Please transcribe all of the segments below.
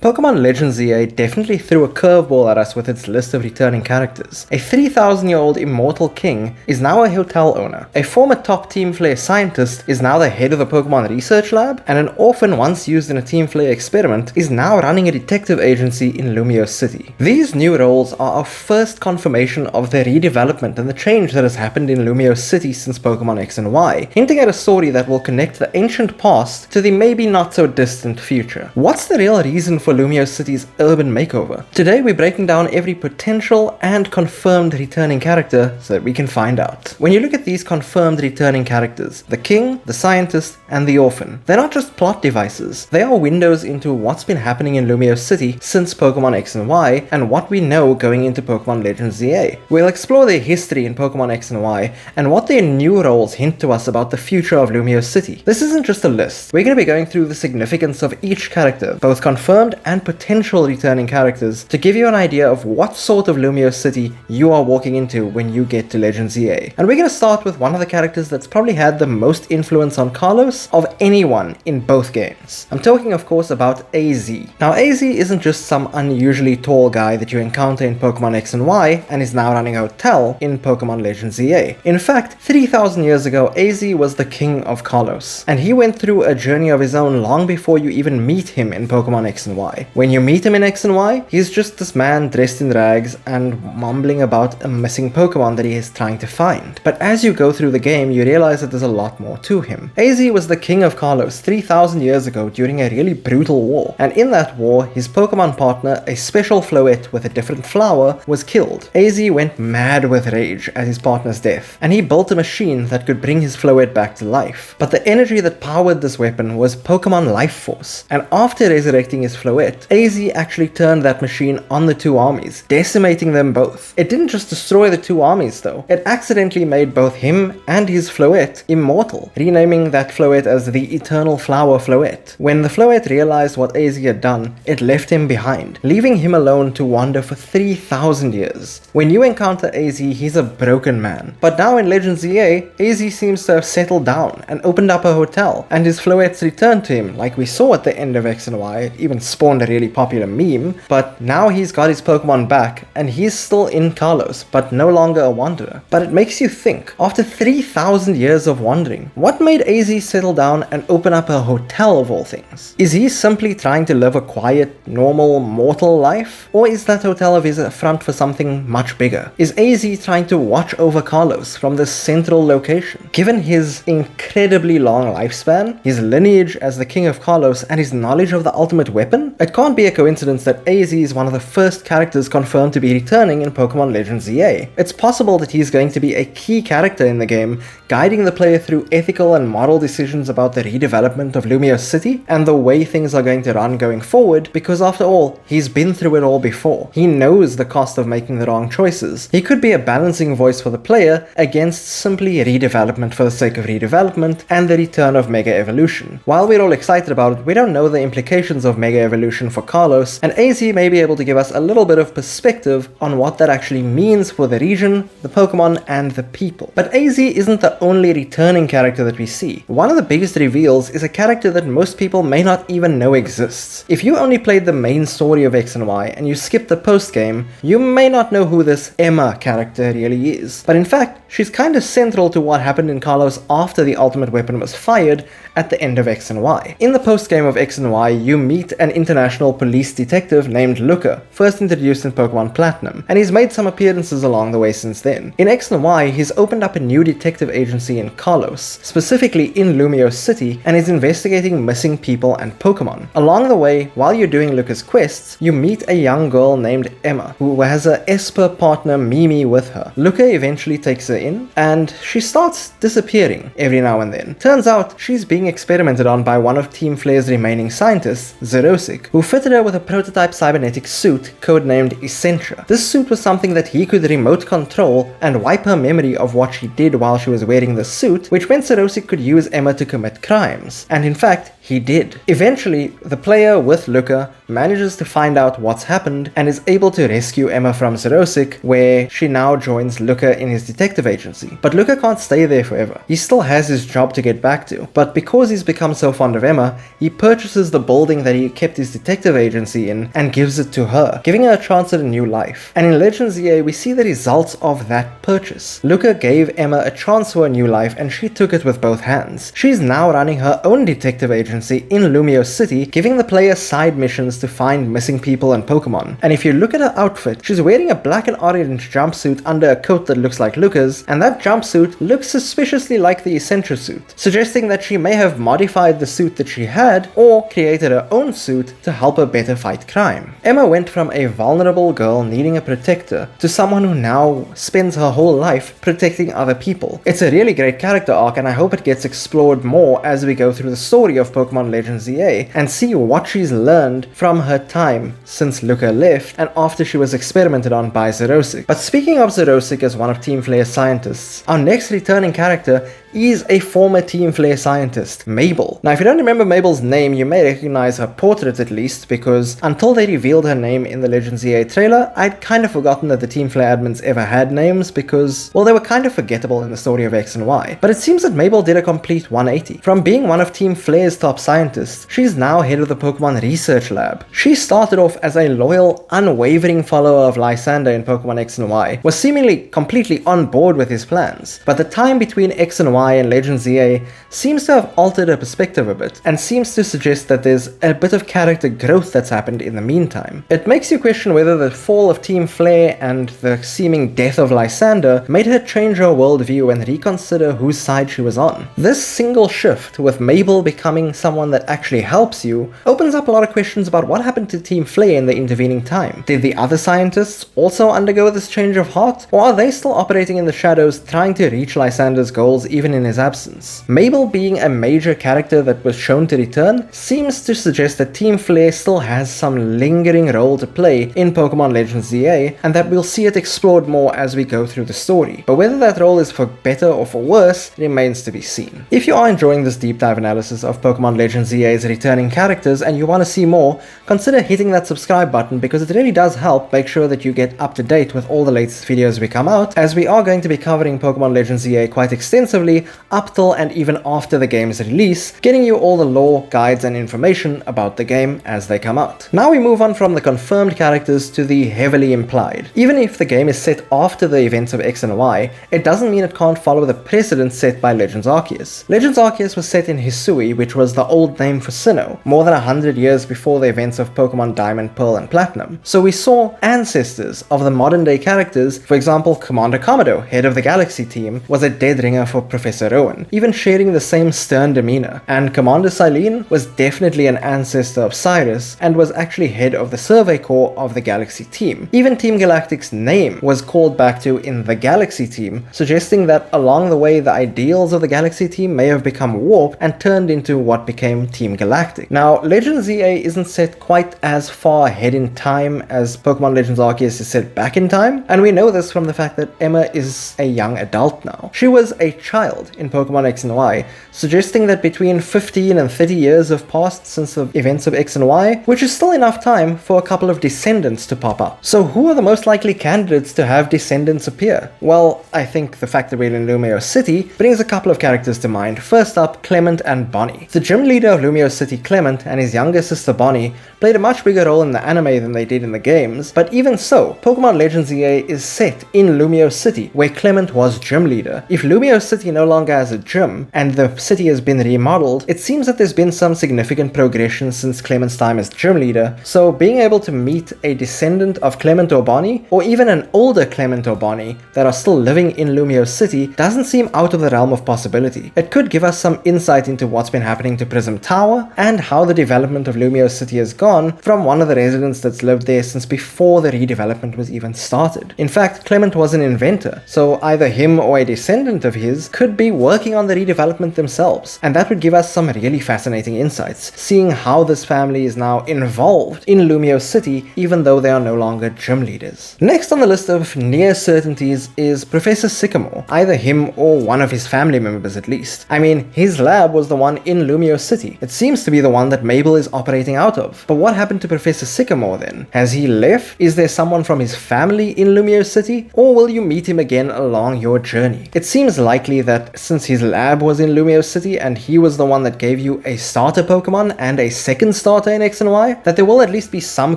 Pokémon Legends ZA definitely threw a curveball at us with its list of returning characters. A 3,000-year-old immortal king is now a hotel owner. A former top Team Flare scientist is now the head of the Pokémon research lab, and an orphan once used in a Team Flare experiment is now running a detective agency in Lumio City. These new roles are our first confirmation of the redevelopment and the change that has happened in Lumio City since Pokémon X and Y, hinting at a story that will connect the ancient past to the maybe not so distant future. What's the real reason for Lumio City's urban makeover? Today we're breaking down every potential and confirmed returning character so that we can find out. When you look at these confirmed returning characters, the king, the scientist, and the orphan, they're not just plot devices, they are windows into what's been happening in Lumio City since Pokémon X and Y and what we know going into Pokémon Legends ZA. We'll explore their history in Pokémon X and Y and what their new roles hint to us about the future of Lumio City. This isn't just a list, we're going to be going through the significance of each character, both confirmed and potential returning characters, to give you an idea of what sort of Lumio City you are walking into when you get to Legends ZA. And we're going to start with one of the characters that's probably had the most influence on Kalos of anyone in both games. I'm talking of course about AZ. Now AZ isn't just some unusually tall guy that you encounter in Pokemon X and Y and is now running a hotel in Pokemon Legends ZA. In fact, 3,000 years ago AZ was the king of Kalos, and he went through a journey of his own long before you even meet him in Pokemon X and Y. When you meet him in X and Y, he's just this man dressed in rags and mumbling about a missing Pokemon that he is trying to find. But as you go through the game, you realize that there's a lot more to him. AZ was the king of Kalos 3,000 years ago during a really brutal war, and in that war, his Pokemon partner, a special Floette with a different flower, was killed. AZ went mad with rage at his partner's death, and he built a machine that could bring his Floette back to life. But the energy that powered this weapon was Pokemon Life Force, and after resurrecting his Floette, AZ actually turned that machine on the two armies, decimating them both. It didn't just destroy the two armies though, it accidentally made both him and his Floette immortal, renaming that Floette as the Eternal Flower Floette. When the Floette realized what AZ had done, it left him behind, leaving him alone to wander for 3,000 years. When you encounter AZ, he's a broken man, but now in Legends ZA, AZ seems to have settled down and opened up a hotel, and his Floettes returned to him like we saw at the end of X and Y. It even spawned a really popular meme, but now he's got his Pokemon back and he's still in Kalos, but no longer a wanderer. But it makes you think, after 3,000 years of wandering, what made AZ settle down and open up a hotel of all things? Is he simply trying to live a quiet, normal, mortal life? Or is that hotel of his a front for something much bigger? Is AZ trying to watch over Kalos from this central location? Given his incredibly long lifespan, his lineage as the king of Kalos, and his knowledge of the ultimate weapon, it can't be a coincidence that AZ is one of the first characters confirmed to be returning in Pokemon Legends ZA. It's possible that he's going to be a key character in the game, guiding the player through ethical and moral decisions about the redevelopment of Lumio City and the way things are going to run going forward, because after all, he's been through it all before. He knows the cost of making the wrong choices. He could be a balancing voice for the player against simply redevelopment for the sake of redevelopment and the return of Mega Evolution. While we're all excited about it, we don't know the implications of Mega Evolution for Kalos, and AZ may be able to give us a little bit of perspective on what that actually means for the region, the Pokemon, and the people. But AZ isn't the only returning character that we see. One of the biggest reveals is a character that most people may not even know exists. If you only played the main story of X and Y and you skipped the post-game, you may not know who this Emma character really is. But in fact, she's kind of central to what happened in Kalos after the ultimate weapon was fired at the end of X and Y. In the post-game of X and Y, you meet an international police detective named Luca, first introduced in Pokemon Platinum, and he's made some appearances along the way since then. In X and Y, he's opened up a new detective agency in Kalos, specifically in Lumio City, and is investigating missing people and Pokemon. Along the way, while you're doing Luca's quests, you meet a young girl named Emma, who has a Esper partner Mimi with her. Luca eventually takes her in, and she starts disappearing every now and then. Turns out, she's being experimented on by one of Team Flare's remaining scientists, Xerosic, who fitted her with a prototype cybernetic suit codenamed Essentia. This suit was something that he could remote control and wipe her memory of what she did while she was wearing the suit, which meant Xerosic could use Emma to commit crimes. And in fact, he did. Eventually, the player with Luca manages to find out what's happened and is able to rescue Emma from Xerosic, where she now joins Luca in his detective agency. But Luca can't stay there forever. He still has his job to get back to, but because he's become so fond of Emma, he purchases the building that he kept his detective agency in and gives it to her, giving her a chance at a new life. And in Legends EA, we see the results of that purchase. Luca gave Emma a chance for a new life and she took it with both hands. She's now running her own detective agency in Lumio City, giving the player side missions to find missing people and Pokemon. And if you look at her outfit, she's wearing a black and orange jumpsuit under a coat that looks like Luca's, and that jumpsuit looks suspiciously like the Essentia suit, suggesting that she may have modified the suit that she had or created her own suit to help her better fight crime. Emma went from a vulnerable girl needing a protector to someone who now spends her whole life protecting other people. It's a really great character arc, and I hope it gets explored more as we go through the story of Pokemon Legends EA and see what she's learned from her time since Luca left and after she was experimented on by Xerosic. But speaking of Xerosic as one of Team Flare's scientists, our next returning character is a former Team Flare scientist, Mabel. Now, if you don't remember Mabel's name, you may recognize her portrait at least, because until they revealed her name in the Legends EA trailer, I'd kind of forgotten that the Team Flare admins ever had names because, well, they were kind of forgettable in the story of X and Y. But it seems that Mabel did a complete 180. From being one of Team Flare's top scientists, she's now head of the Pokemon Research Lab. She started off as a loyal, unwavering follower of Lysander in Pokemon X and Y, was seemingly completely on board with his plans. But the time between X and Y and Legends EA seems to have altered her perspective a bit, and seems to suggest that there's a bit of character growth that's happened in the meantime. It makes you question whether the fall of Team Flare and the seeming death of Lysander made her change her worldview and reconsider whose side she was on. This single shift, with Mabel becoming someone that actually helps you, opens up a lot of questions about what happened to Team Flare in the intervening time. Did the other scientists also undergo this change of heart, or are they still operating in the shadows trying to reach Lysander's goals even in his absence? Mabel being a major character that was shown to return seems to suggest that Team Flare still has some lingering role to play in Pokemon Legends EA, and that we'll see it explored more as we go through the story. But whether that role is for better or for worse remains to be seen. If you are enjoying this deep dive analysis of Pokemon Legends EA's returning characters and you want to see more, consider hitting that subscribe button, because it really does help make sure that you get up to date with all the latest videos we come out, as we are going to be covering Pokemon Legends EA quite extensively up till and even after the game's release, getting you all the lore, guides and information about the game as they come out. Now we move on from the confirmed characters to the heavily implied. Even if the game is set after the events of X and Y, it doesn't mean it can't follow the precedent set by Legends Arceus. Legends Arceus was set in Hisui, which was the old name for Sinnoh, more than 100 years before the events of Pokemon Diamond, Pearl and Platinum. So we saw ancestors of the modern day characters. For example, Commander Komodo, head of the Galaxy team, was a dead ringer for Professor Rowan, even sharing the same stern demeanor. And Commander Silene was definitely an ancestor of Cyrus and was actually head of the Survey Corps of the Galaxy team. Even Team Galactic's name was called back to in the Galaxy team, suggesting that along the way the ideals of the Galaxy team may have become warped and turned into what became Team Galactic. Now, Legends EA isn't set quite as far ahead in time as Pokemon Legends Arceus is set back in time, and we know this from the fact that Emma is a young adult now. She was a child in Pokemon X and Y, suggesting that between 15 and 30 years have passed since the events of X and Y, which is still enough time for a couple of descendants to pop up. So who are the most likely candidates to have descendants appear? Well, I think the fact that we're in Lumio City brings a couple of characters to mind. First up, Clement and Bonnie. The gym leader of Lumio City, Clement, and his younger sister Bonnie played a much bigger role in the anime than they did in the games, but even so, Pokemon Legends EA is set in Lumio City, where Clement was gym leader. If Lumio City no longer has a gym, and the city has been remodeled, it seems that there's been some significant progression since Clement's time as gym leader, so being able to meet a descendant of Clement or Bonnie, or even an older Clement or Bonnie, that are still living in Lumio City doesn't seem out of the realm of possibility. It could give us some insight into what's been happening to Prism Tower, and how the development of Lumio City has gone, on from one of the residents that's lived there since before the redevelopment was even started. In fact, Clement was an inventor, so either him or a descendant of his could be working on the redevelopment themselves, and that would give us some really fascinating insights, seeing how this family is now involved in Lumio City even though they are no longer gym leaders. Next on the list of near certainties is Professor Sycamore, either him or one of his family members at least. I mean, his lab was the one in Lumio City. It seems to be the one that Mabel is operating out of. But what happened to Professor Sycamore then? Has he left? Is there someone from his family in Lumio City? Or will you meet him again along your journey? It seems likely that since his lab was in Lumio City and he was the one that gave you a starter Pokemon and a second starter in X and Y, that there will at least be some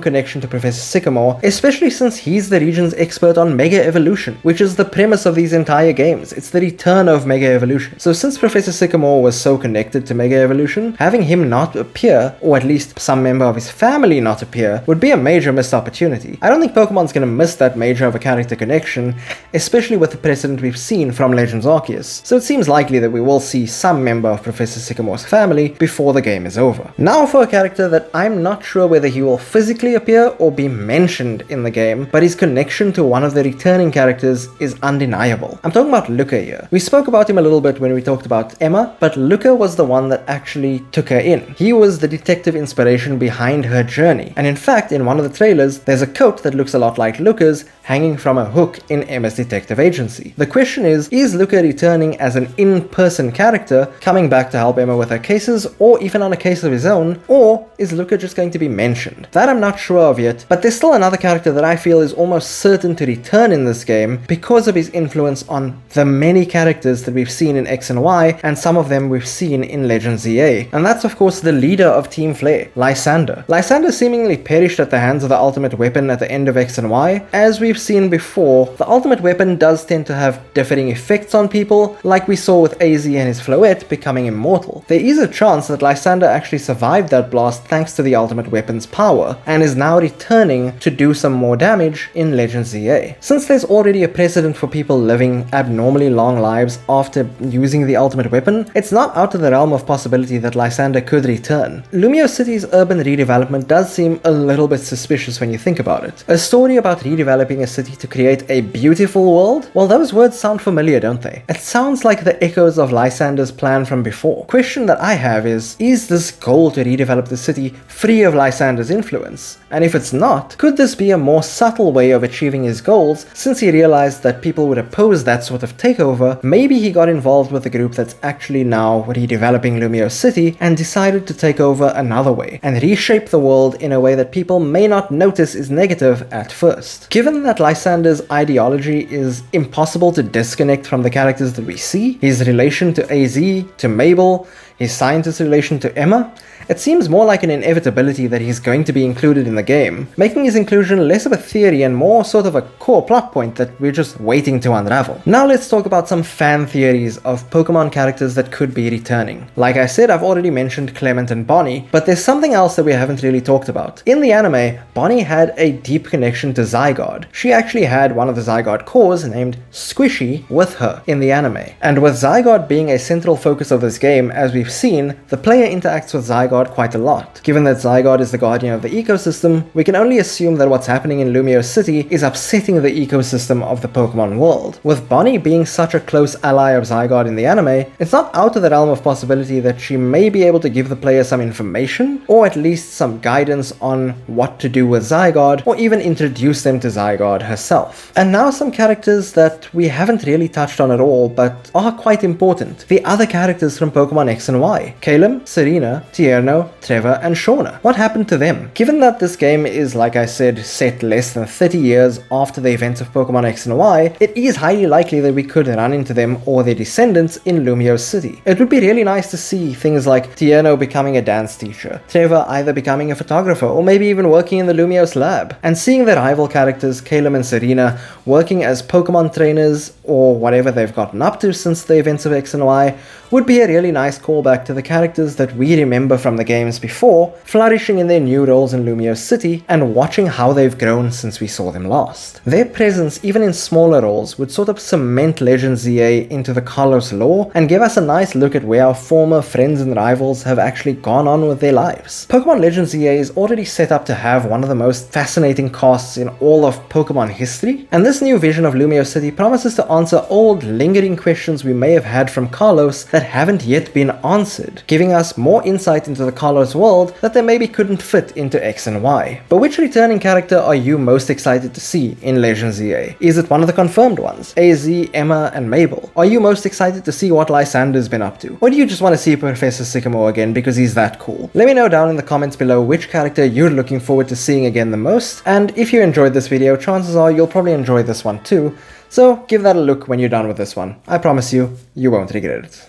connection to Professor Sycamore, especially since he's the region's expert on Mega Evolution, which is the premise of these entire games. It's the return of Mega Evolution. So since Professor Sycamore was so connected to Mega Evolution, having him not appear, or at least some member of his family not appear, would be a major missed opportunity. I don't think Pokemon's gonna miss that major of a character connection, especially with the precedent we've seen from Legends Arceus. So it seems likely that we will see some member of Professor Sycamore's family before the game is over. Now for a character that I'm not sure whether he will physically appear or be mentioned in the game, but his connection to one of the returning characters is undeniable. I'm talking about Luca here. We spoke about him a little bit when we talked about Emma, but Luca was the one that actually took her in. He was the detective inspiration behind her journey, and in fact in one of the trailers there's a coat that looks a lot like Luca's hanging from a hook in Emma's detective agency. The question is Luca returning as an in-person character, coming back to help Emma with her cases, or even on a case of his own, or is Luca just going to be mentioned? That I'm not sure of yet, but there's still another character that I feel is almost certain to return in this game because of his influence on the many characters that we've seen in X and Y, and some of them we've seen in Legends ZA, and that's of course the leader of Team Flare, Lysander. Lysander seemingly perished at the hands of the ultimate weapon at the end of X and Y. As we've seen before, the ultimate weapon does tend to have differing effects on people, like we saw with AZ and his Floette becoming immortal. There is a chance that Lysander actually survived that blast thanks to the ultimate weapon's power, and is now returning to do some more damage in Legends ZA. Since there's already a precedent for people living abnormally long lives after using the ultimate weapon, it's not out of the realm of possibility that Lysander could return. Lumio City's urban redevelopment does seem a little bit suspicious when you think about it. A story about redeveloping a city to create a beautiful world? Well, those words sound familiar, don't they? It sounds like the echoes of Lysander's plan from before. Question that I have is this goal to redevelop the city free of Lysander's influence? And if it's not, could this be a more subtle way of achieving his goals, since he realized that people would oppose that sort of takeover? Maybe he got involved with a group that's actually now redeveloping Lumio City and decided to take over another way, and reshape the world in a way that people may not notice is negative at first. Given that Lysander's ideology is impossible to disconnect from the characters that we see, his relation to AZ, to Mabel, his scientist relation to Emma, it seems more like an inevitability that he's going to be included in the game, making his inclusion less of a theory and more sort of a core plot point that we're just waiting to unravel. Now let's talk about some fan theories of Pokemon characters that could be returning. Like I said, I've already mentioned Clement and Bonnie, but there's something else that we haven't really talked about. In the anime, Bonnie had a deep connection to Zygarde. She actually had one of the Zygarde cores named Squishy with her in the anime. And with Zygarde being a central focus of this game, as we've seen, the player interacts with Zygarde quite a lot. Given that Zygarde is the guardian of the ecosystem, we can only assume that what's happening in Lumio City is upsetting the ecosystem of the Pokemon world. With Bonnie being such a close ally of Zygarde in the anime, it's not out of the realm of possibility that she may be able to give the player some information, or at least some guidance on what to do with Zygarde, or even introduce them to Zygarde herself. And now some characters that we haven't really touched on at all, but are quite important. The other characters from Pokemon X and Y. Caleb, Serena, Tierno, Trevor, and Shauna. What happened to them? Given that this game is, like I said, set less than 30 years after the events of Pokemon X and Y, it is highly likely that we could run into them or their descendants in Lumio City. It would be really nice to see things like Tierno becoming a dance teacher, Trevor either becoming a photographer, or maybe even working in the Lumios lab, and seeing the rival characters Caleb and Serena working as Pokemon trainers or whatever they've gotten up to since the events of X and Y would be a really nice callback to the characters that we remember from the games before, flourishing in their new roles in Lumio City and watching how they've grown since we saw them last. Their presence, even in smaller roles, would sort of cement Legends ZA into the Kalos lore and give us a nice look at where our former friends and rivals have actually gone on with their lives. Pokémon Legends ZA is already set up to have one of the most fascinating casts in all of Pokémon history, and this new vision of Lumio City promises to answer old, lingering questions we may have had from Kalos that haven't yet been answered, giving us more insight into the Kalos world that they maybe couldn't fit into X and Y. But which returning character are you most excited to see in Legends ZA? Is it one of the confirmed ones? AZ, Emma, and Mabel? Are you most excited to see what Lysander's been up to? Or do you just want to see Professor Sycamore again because he's that cool? Let me know down in the comments below which character you're looking forward to seeing again the most, and if you enjoyed this video, chances are you'll probably enjoy this one too, so give that a look when you're done with this one. I promise you, you won't regret it.